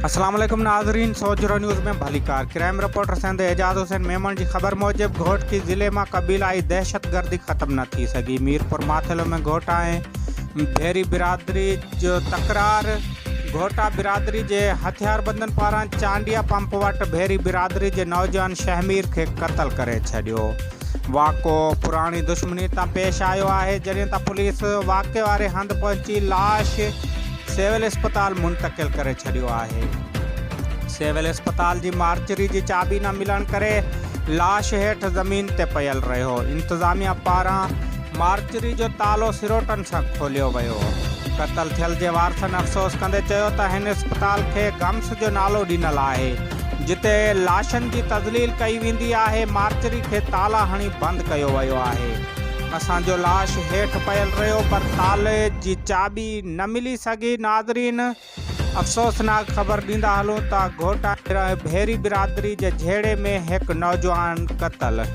अस्सलाम वालेकुम नाज़रीन, सोजरो न्यूज़ में भलीकार क्राइम रिपोर्टर सिंध एजाज हुसैन मेमन की खबर मूजिब घोट की ज़िले में कबीलाई दहशतगर्दी ख़त्म न थी सकी। मीरपुर माथेलो में घोटा भेरी बिरादरी जो तकरार घोटा बिरादरी के हथियारबंदन पारां चांडिया पंप वट भेरी बिरादरी के नौजवान शहमीर के कत्ल करे छड़ियो। वाक़ो पुरानी दुश्मनी तां पेश आयो है, जॾहिं त पुलिस वाक़े वारे हंध पहुंची लाश सिविल अस्पताल मुंतकिल करे छड़ियो है। सिविल अस्पताल की मार्चरी की चाबी न मिलण करे लाश हेठ ज़मीन ते पयल रहो। इंतजामिया पारां मार्चरी जो तालो सिरोटन से खोलियो वियो। कत्ल थियल जे वारसन अफ़सोस कंदे चयो त हिन अस्पताल के गम्स जो नालो ॾिनल है, जिते लाशन की तज़लील कई वेंदी है। मार्चरी के ताला हणी बंद कयो वियो है। असांजो लाश हेठ पयल रहो पर ताले की चाबी न मिली सकी। नाज़रीन, अफ़सोसनाक खबर ॾींदा हलूं त घोटा भेरी बिरादरी के झेड़े में एक नौजवान कत्ल।